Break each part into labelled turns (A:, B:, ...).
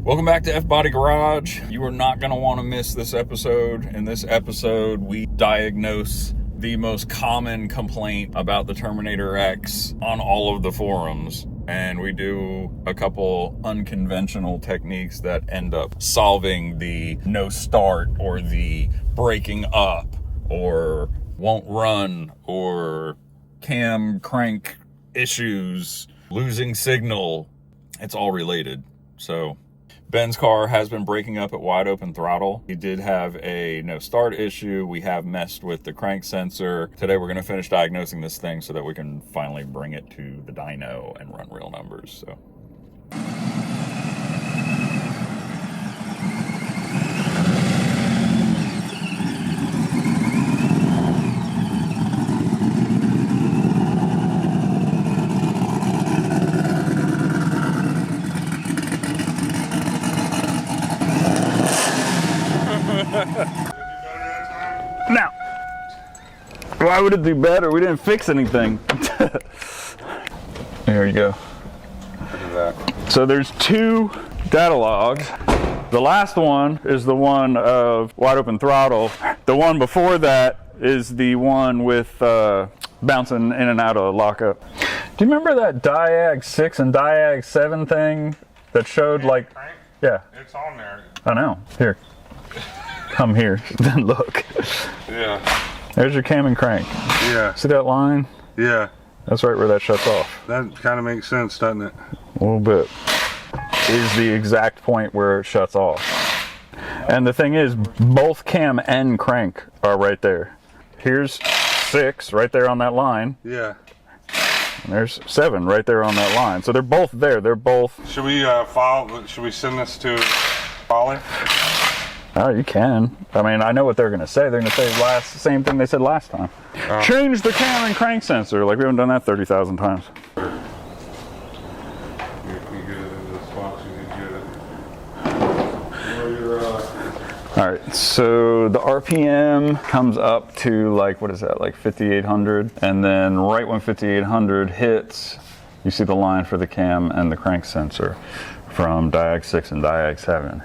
A: Welcome back to F-Body Garage. You are not going to want to miss this episode. In this episode, we diagnose the most common complaint about the Terminator X on all of the forums. And we do a couple unconventional techniques that end up solving the no start or the breaking up or won't run or cam crank issues, losing signal. It's all related. So Ben's car has been breaking up at wide open throttle. He did have a no start issue. We have messed with the crank sensor. Today we're going to finish diagnosing this thing so that we can finally bring it to the dyno and run real numbers. So. Now, why would it do better? We didn't fix anything. There you go.
B: Look at that.
A: So there's two data logs. The last one is the one of wide open throttle. The one before that is the one with bouncing in and out of lockup. Do you remember that Diag 6 and Diag 7 thing that showed like...
B: Crank?
A: Yeah.
B: It's on there.
A: I know. Here. Come here. Then look.
B: Yeah.
A: There's your cam and crank.
B: Yeah.
A: See that line?
B: Yeah.
A: That's right where that shuts off.
B: That kind of makes sense, doesn't it?
A: A little bit. Is the exact point where it shuts off. And the thing is, both cam and crank are right there. Here's 6 right there on that line.
B: Yeah.
A: And there's 7 right there on that line. So they're both there. They're both...
B: Should we should we send this to Holley?
A: Oh, you can. I mean, I know what they're going to say. They're going to say the same thing they said last time. Change the cam and crank sensor. Like, we haven't done that 30,000 times.
B: You get it into the spots you need to get it.
A: All right, so the RPM comes up to like, what is that, like 5,800? And then right when 5,800 hits, you see the line for the cam and the crank sensor from Diag 6 and Diag 7.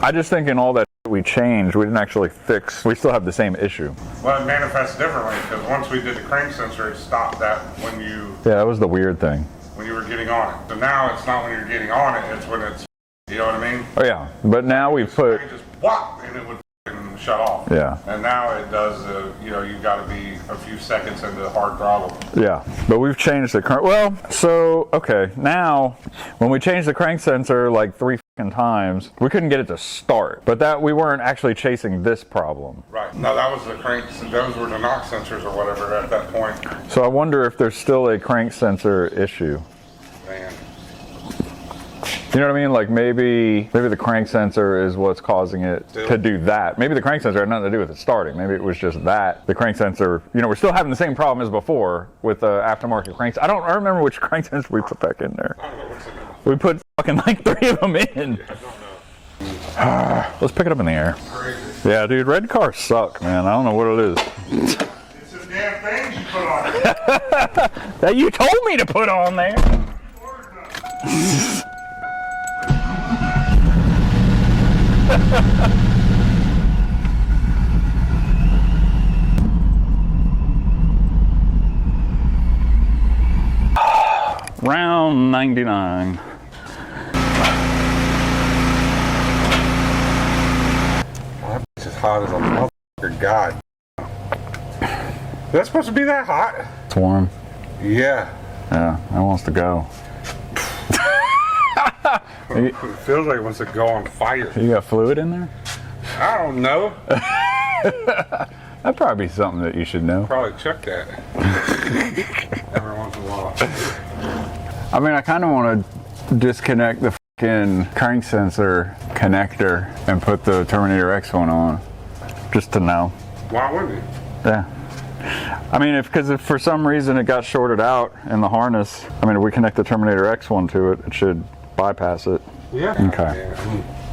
A: I just think in all that we changed, we didn't actually fix, we still have the same issue.
B: Well, it manifests differently because once we did the crank sensor, it stopped that when you...
A: Yeah, that was the weird thing.
B: When you were getting on it. So now it's not when you're getting on it, it's when it's... You know what I mean?
A: Oh yeah, but now we put...
B: Just whop, and it would f***ing shut off.
A: Yeah.
B: And now it does, you know, you got to be a few seconds into hard throttle.
A: Yeah, but we've changed the crank. Well, so, okay, now, when we changed the crank sensor like 3 times, we couldn't get it to start. But that, we weren't actually chasing this problem.
B: Right. No, that was the crank, those were the knock sensors or whatever at that point.
A: So I wonder if there's still a crank sensor issue.
B: Man.
A: You know what I mean? Like maybe the crank sensor is what's causing it to do that. Maybe the crank sensor had nothing to do with it starting. Maybe it was just that. The crank sensor, you know, we're still having the same problem as before with the aftermarket cranks. I don't remember which crank sensor we put back in there.
B: I don't know what's in there.
A: We put fucking like 3 of them in.
B: Yeah, I don't know.
A: Let's pick it up in the air.
B: Crazy.
A: Yeah, dude, red cars suck, man. I don't know what it is.
B: It's the damn things you put on it.
A: That you told me to put on there. Round 99.
B: It's as hot as a motherfucker. God. Is that supposed to be that hot?
A: It's warm.
B: Yeah.
A: Yeah, it wants to go.
B: It feels like it wants to go on fire.
A: You got fluid in there?
B: I don't know.
A: That'd probably be something that you should know.
B: Probably check that. Every once in a while.
A: I mean, I kind of want to disconnect the fucking crank sensor connector and put the Terminator X one on, just to know.
B: Why wouldn't you?
A: Yeah. I mean, because if for some reason it got shorted out in the harness, I mean, if we connect the Terminator X one to it, it should bypass it.
B: Yeah.
A: Okay.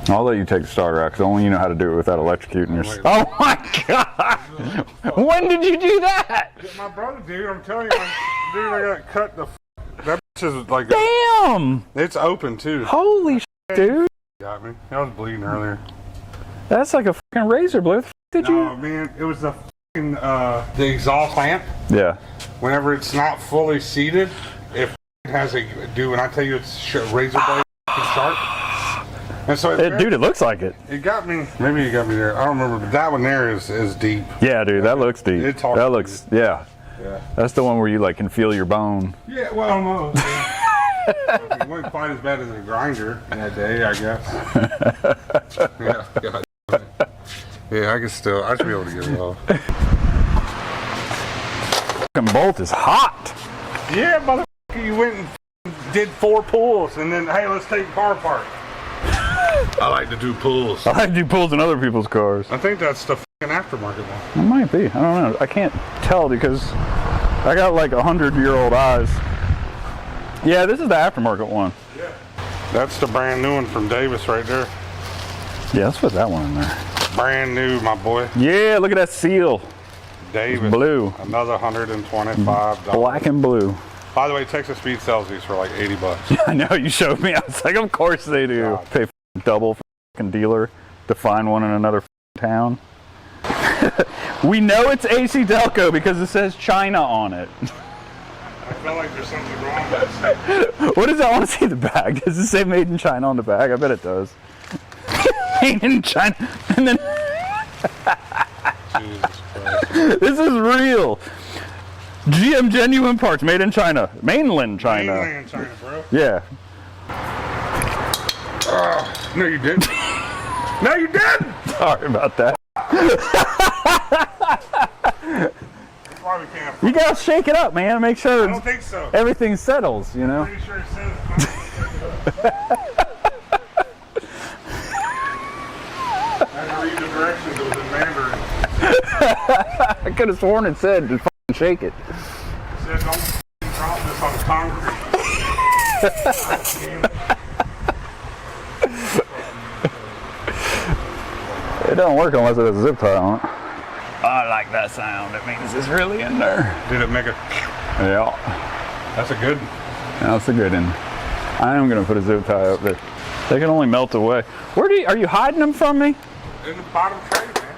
A: I'll let you take the starter out because only you know how to do it without electrocuting yourself. Oh my God! When did you do that?
B: My brother, dude, I'm telling you, dude, I got cut the. That is like.
A: Damn!
B: It's open too.
A: Holy
C: dude.
B: Got me. I was bleeding earlier.
C: That's like a fucking razor blade. What the f did you?
B: No, man, it was the fucking, the exhaust lamp.
C: Yeah.
B: Whenever it's not fully seated, it has a, dude, when I tell you it's razor blade sharp. And so
C: Dude, it looks like it.
B: It got me. Maybe it got me there. I don't remember, but that one there is deep.
C: Yeah, dude, that looks deep.
B: It's hard.
C: That looks, yeah.
B: Yeah.
C: That's the one where you like can feel your bone.
B: Yeah, well, no. It wasn't quite as bad as a grinder that day, I guess. Yeah, God. Yeah, I should be able to get it off.
C: Fucking bolt is hot.
B: Yeah, motherfucker, you went and did 4 pulls, and then, hey, let's take the car apart. I like to do pulls.
C: I like to do pulls in other people's cars.
B: I think that's the fucking aftermarket one.
C: It might be. I don't know. I can't tell because I got like 100-year-old eyes. Yeah, this is the aftermarket one.
B: Yeah. That's the brand new one from Davis right there.
C: Yeah, let's put that one in there.
B: Brand new, my boy.
C: Yeah, look at that seal.
B: Davis.
C: It's blue.
B: Another $125.
C: Black and blue.
B: By the way, Texas Speed sells these for like $80.
C: I know, you showed me. I was like, of course they do.
B: God.
C: Pay double for a dealer to find one in another town. We know it's AC Delco because it says China on it.
B: I feel like there's something wrong with this.
C: What does that? I want to see the bag. Does it say made in China on the bag? I bet it does. Made in China. And then
B: Jesus Christ.
C: this is real. GM genuine parts made in China. Mainland China.
B: Mainland China, bro.
C: Yeah.
B: No, you didn't. No, you didn't.
C: Sorry about that.
B: That's why we can't.
C: You gotta shake it up, man. Make sure
B: I don't think so.
C: everything settles, you know?
B: Pretty sure it says. I had to read the directions. It was in Mandarin.
C: I could have sworn it said to fucking shake it.
B: It said don't drop this on concrete.
C: It don't work unless it has a zip tie on it. I like that sound. It means it's really in there.
B: Did it make a?
C: Yeah.
B: That's a good.
C: That's a good one. I am gonna put a zip tie up there. They can only melt away. Are you hiding them from me?
B: In the bottom tray, man.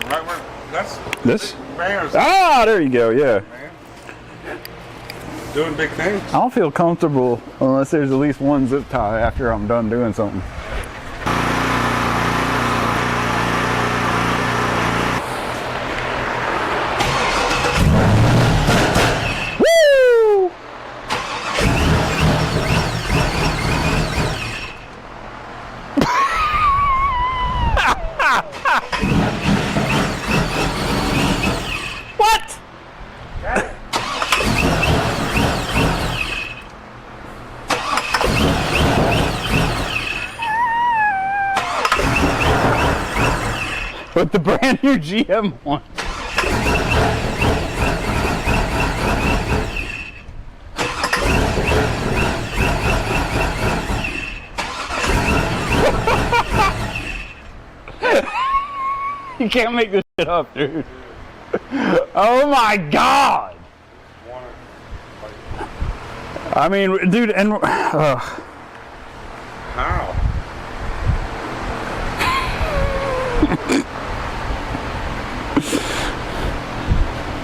B: Right where. That's.
C: This?
B: Banners.
C: Ah, there you go. Yeah.
B: Man. Doing big things.
C: I don't feel comfortable unless there's at least one zip tie after I'm done doing something. With the brand new GM one. You can't make this shit up, dude. Oh my God. I mean, dude, and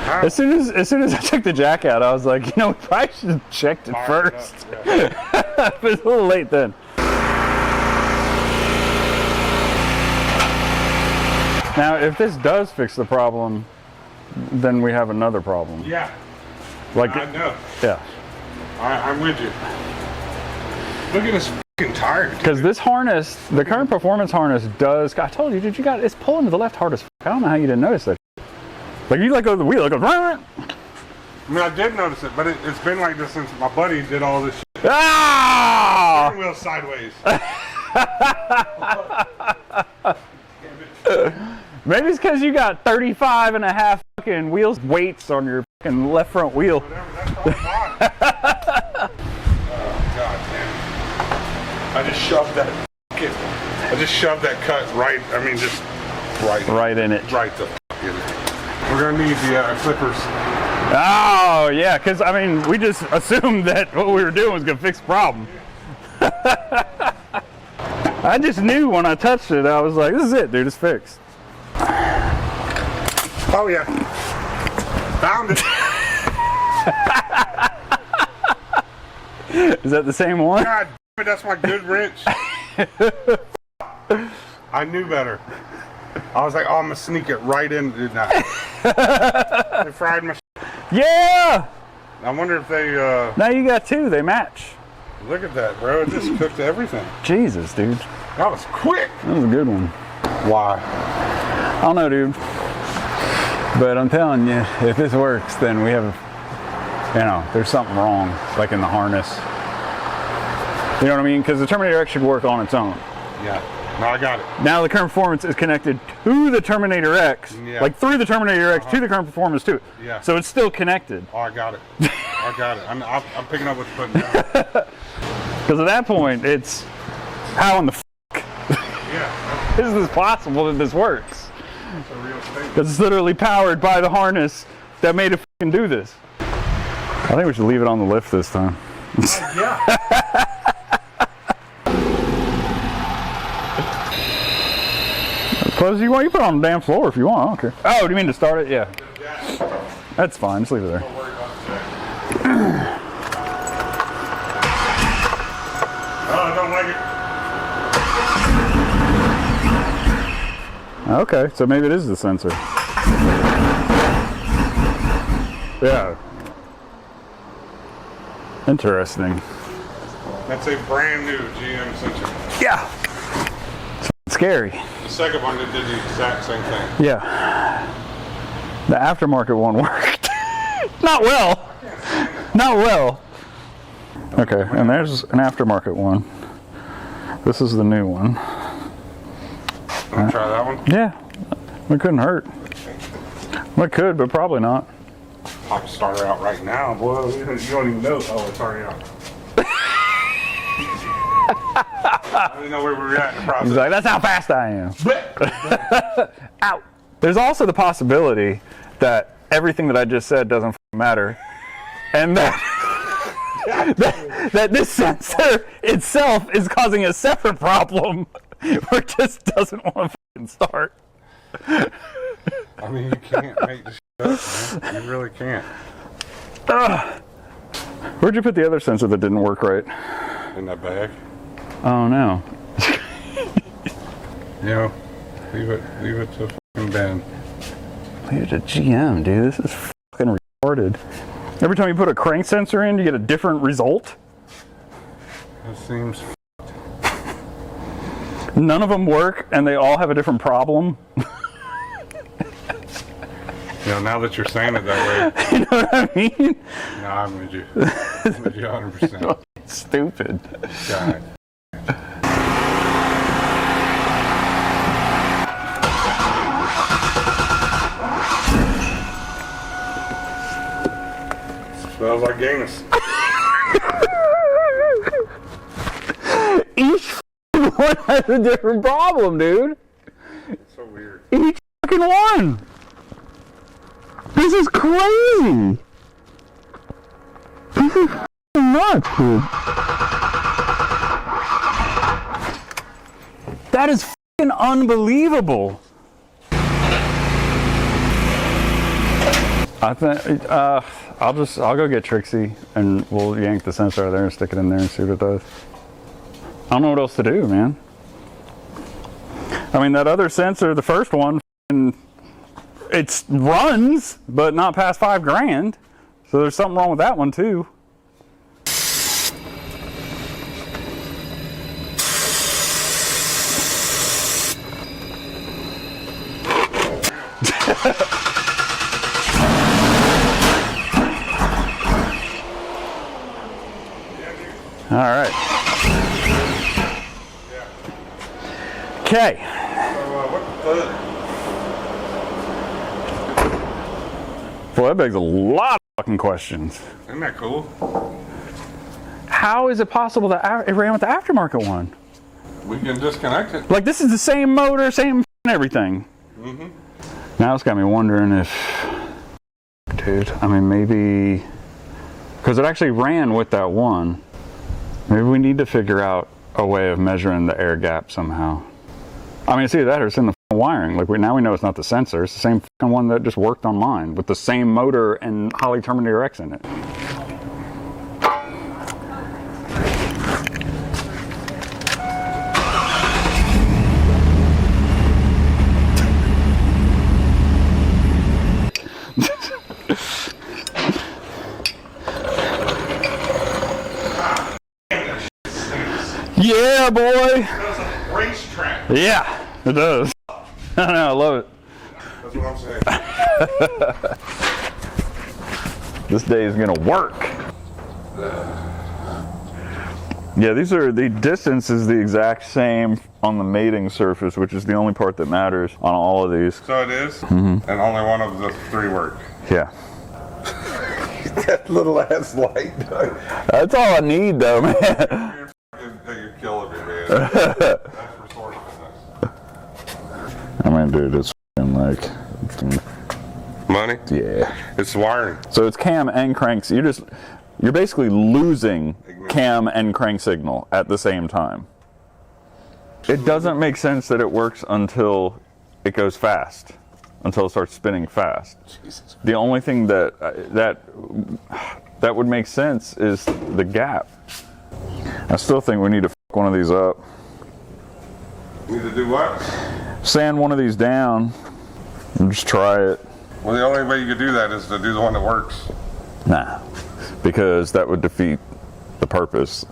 B: How?
C: As soon as I took the jack out, I was like, you know, we probably should have checked it first. Yeah. It was a little late then. Now, if this does fix the problem, then we have another problem.
B: Yeah.
C: Like,
B: I know.
C: Yeah.
B: I'm with you. Look at this fucking tire.
C: Because this harness, the current performance harness does, I told you, dude, it's pulling to the left hard as f. I don't know how you didn't notice that. Like, you let go of the wheel, it goes,
B: I mean, I did notice it, but it's been like this since my buddy did all this shit.
C: Ah!
B: Steering wheel sideways.
C: Maybe it's because you got 35 and a half fucking wheels weights on your fucking left front wheel.
B: Whatever, that's all mine. Oh, God damn. I just shoved that cut right, I mean, just right.
C: Right in it.
B: Right the f in it. We're going to need the clippers.
C: Oh, yeah, because, I mean, we just assumed that what we were doing was going to fix the problem. I just knew when I touched it, I was like, this is it, dude, it's fixed.
B: Oh yeah. Found it.
C: Is that the same one?
B: God damn it, that's my good wrench. I knew better. I was like, oh, I'm gonna sneak it right in. Did not. They fried my.
C: Yeah!
B: I wonder if they.
C: Now you got two, they match.
B: Look at that, bro. It just cooked everything.
C: Jesus, dude.
B: That was quick.
C: That was a good one.
B: Why?
C: I don't know, dude. But I'm telling you, if this works, then we have, you know, there's something wrong, like in the harness. You know what I mean? Because the Terminator X should work on its own.
B: Yeah. No, I got it.
C: Now the current performance is connected to the Terminator X, like through the Terminator X to the current performance too.
B: Yeah.
C: So it's still connected.
B: Oh, I got it. I got it. I'm picking up what you're putting down.
C: Because at that point, it's how in the
B: Yeah.
C: is this possible that this works?
B: That's a real thing.
C: Because it's literally powered by the harness that made it do this. I think we should leave it on the lift this time.
B: Yeah.
C: Close as you want. You put it on the damn floor if you want. I don't care. Oh, do you mean to start it? Yeah. That's fine. Just leave it there.
B: Don't worry about that. Oh, I don't like it.
C: Okay, so maybe it is the sensor. Yeah. Interesting.
B: That's a brand new GM sensor.
C: Yeah. It's scary.
B: The second one that did the exact same thing.
C: Yeah. The aftermarket one worked. Not well. Not well. Okay, and there's an aftermarket one. This is the new one.
B: Want to try that one?
C: Yeah. It couldn't hurt. Well, it could, but probably not.
B: I'll start her out right now. Boy, you don't even know. Oh, it's already out. I didn't know where we were at in the process.
C: He's like, that's how fast I am. Ow. There's also the possibility that everything that I just said doesn't matter. And that, that this sensor itself is causing a separate problem where it just doesn't want to start.
B: I mean, you can't make this up, man. You really can't.
C: Where'd you put the other sensor that didn't work right?
B: In that bag.
C: Oh no.
B: You know, leave it to fucking Ben.
C: Leave it to GM, dude. This is fucking retarded. Every time you put a crank sensor in, you get a different result.
B: It seems.
C: None of them work, and they all have a different problem.
B: You know, now that you're saying it that way.
C: You know what I mean?
B: No, I'm with you. I'm with you 100%.
C: Stupid.
B: God. Smells like Gainesville.
C: Each one has a different problem, dude.
B: It's so weird.
C: Each fucking one. This is crazy. This is nuts, dude. That is fucking unbelievable. I think I'll go get Trixie and we'll yank the sensor out of there and stick it in there and see what it does. I don't know what else to do, man. I mean, that other sensor, the first one, it runs, but not past $5,000. So there's something wrong with that one too. All right. Okay. Well, that begs a lot of fucking questions.
B: Isn't that cool?
C: How is it possible that it ran with the aftermarket one?
B: We can disconnect it.
C: Like, this is the same motor, same everything.
B: Mm-hmm.
C: Now it's got me wondering if, dude, I mean, maybe, because it actually ran with that one. Maybe we need to figure out a way of measuring the air gap somehow. I mean, it's either that or it's in the wiring. Like now we know it's not the sensor. It's the same one that just worked on mine with the same motor and Holley Terminator X in it. Yeah, boy.
B: That's a racetrack.
C: Yeah, it does. I know, I love it.
B: That's what I'm saying.
C: This day is gonna work. Yeah, the distance is the exact same on the mating surface, which is the only part that matters on all of these.
B: So it is? And only one of the three work.
C: Yeah.
B: That little ass light.
C: That's all I need though, man.
B: You're killing me, man. That's resourcefulness.
C: I mean, dude, it's like...
B: Money?
C: Yeah.
B: It's wiring.
C: So it's cam and crank. You're basically losing cam and crank signal at the same time. It doesn't make sense that it works until it goes fast, until it starts spinning fast.
B: Jesus.
C: The only thing that would make sense is the gap. I still think we need to fuck one of these up.
B: Need to do what?
C: Sand one of these down and just try it.
B: Well, the only way you could do that is to do the one that works.
C: Nah, because that would defeat the purpose.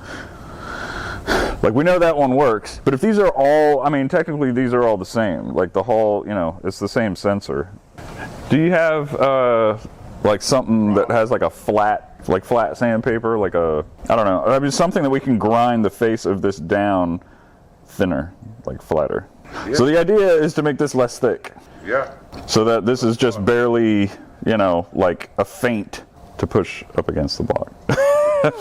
C: Like, we know that one works, but if these are all, I mean, technically these are all the same. Like the whole, you know, it's the same sensor. Do you have like something that has like a flat sandpaper, like I don't know, I mean something that we can grind the face of this down thinner, like flatter. Yeah. So the idea is to make this less thick.
B: Yeah.
C: So that this is just barely, you know, like a feint to push up against the block.
B: I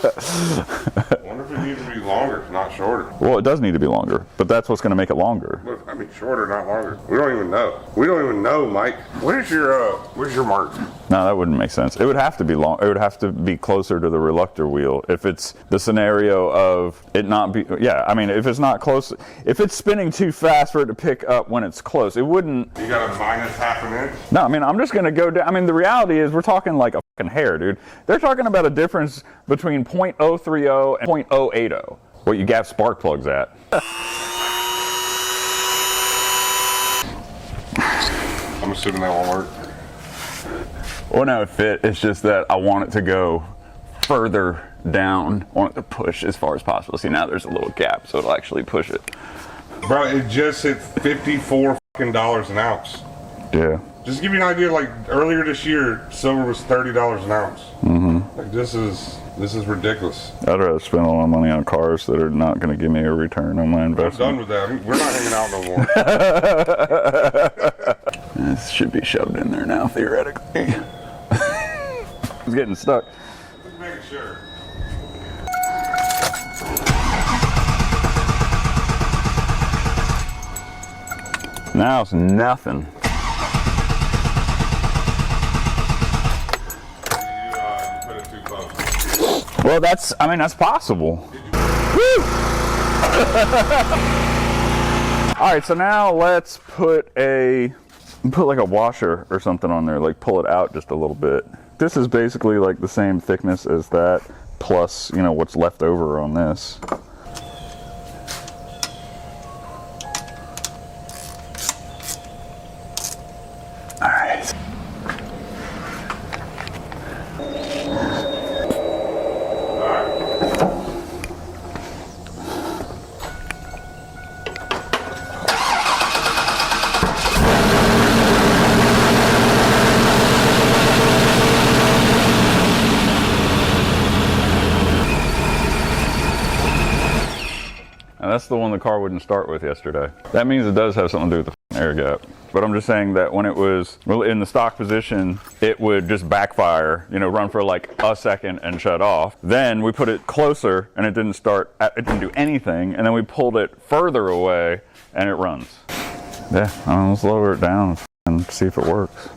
B: wonder if it needs to be longer, not shorter.
C: Well, it does need to be longer, but that's what's going to make it longer.
B: I mean, shorter, not longer. We don't even know. We don't even know, Mike. Where's your mark?
C: No, that wouldn't make sense. It would have to be long. It would have to be closer to the reluctor wheel. If it's the scenario of it not be, yeah. I mean, if it's not close, if it's spinning too fast for it to pick up when it's close, it wouldn't.
B: You got a minus half an inch?
C: No, I mean, I'm just going to go down. I mean, the reality is we're talking like a fucking hair, dude. They're talking about a difference between 0.030 and 0.080. What you gap spark plugs at.
B: I'm assuming that won't work.
C: Well, no, it fit. It's just that I want it to go further down. I want it to push as far as possible. See, now there's a little gap, so it'll actually push it.
B: Bro, it just hit $54 an ounce.
C: Yeah.
B: Just to give you an idea, like earlier this year, silver was $30 an ounce. Mm-hmm. Like this is ridiculous.
C: I'd rather spend all my money on cars that are not going to give me a return on my investment.
B: I'm done with that. We're not hanging out no more.
C: This should be shoved in there now, theoretically. It's getting stuck.
B: Just making sure.
C: Now it's nothing. Well, that's possible. All right, so now let's put like a washer or something on there, like pull it out just a little bit. This is basically like the same thickness as that, plus, you know, what's left over on this. All right. That's the one the car wouldn't start with yesterday. That means it does have something to do with the air gap. But I'm just saying that when it was in the stock position, it would just backfire, you know, run for like a second and shut off. Then we put it closer and it didn't do anything. And then we pulled it further away and it runs. Yeah, let's lower it down and see if it works.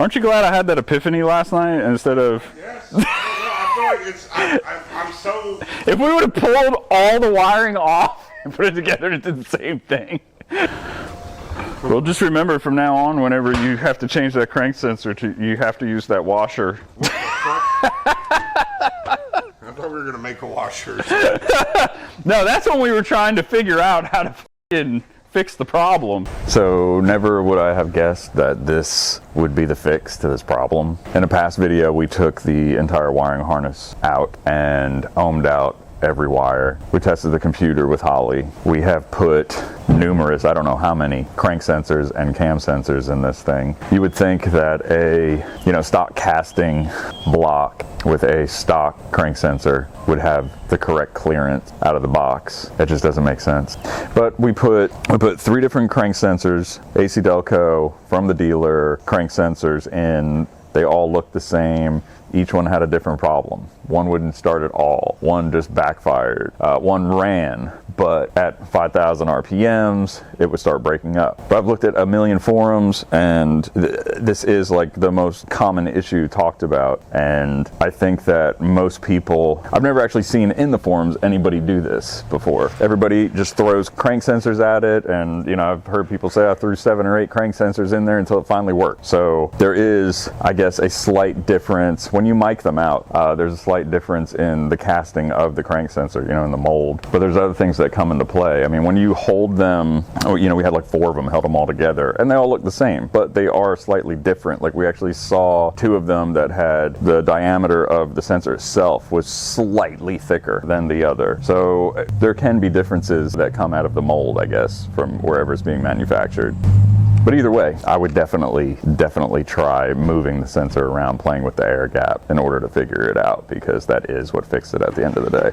C: Aren't you glad I had that epiphany last night instead of...
B: Yes. I feel like it's, I'm so...
C: If we would have pulled all the wiring off and put it together, it did the same thing. Well, just remember from now on, whenever you have to change that crank sensor, you have to use that washer.
B: I thought we were going to make a washer.
C: No, that's when we were trying to figure out how to f***ing fix the problem. So never would I have guessed that this would be the fix to this problem. In a past video, we took the entire wiring harness out and ohmed out every wire. We tested the computer with Holley. We have put numerous, I don't know how many, crank sensors and cam sensors in this thing. You would think that a, stock casting block with a stock crank sensor would have the correct clearance out of the box. It just doesn't make sense. But we put 3 different crank sensors, AC Delco from the dealer, crank sensors in. They all looked the same. Each one had a different problem. One wouldn't start at all. One just backfired. One ran, but at 5,000 RPMs, it would start breaking up. But I've looked at a million forums, and this is like the most common issue talked about. And I think that most people, I've never actually seen in the forums anybody do this before. Everybody just throws crank sensors at it, and I've heard people say I threw 7 or 8 crank sensors in there until it finally worked. So there is, I guess, a slight difference. When you mic them out, there's a slight difference in the casting of the crank sensor, in the mold. But there's other things that come into play. I mean, when you hold them, we had like 4 of them, held them all together, and they all look the same, but they are slightly different. Like we actually saw 2 of them that had the diameter of the sensor itself was slightly thicker than the other. So there can be differences that come out of the mold, I guess, from wherever it's being manufactured. But either way, I would definitely try moving the sensor around, playing with the air gap in order to figure it out, because that is what fixed it at the end of the day.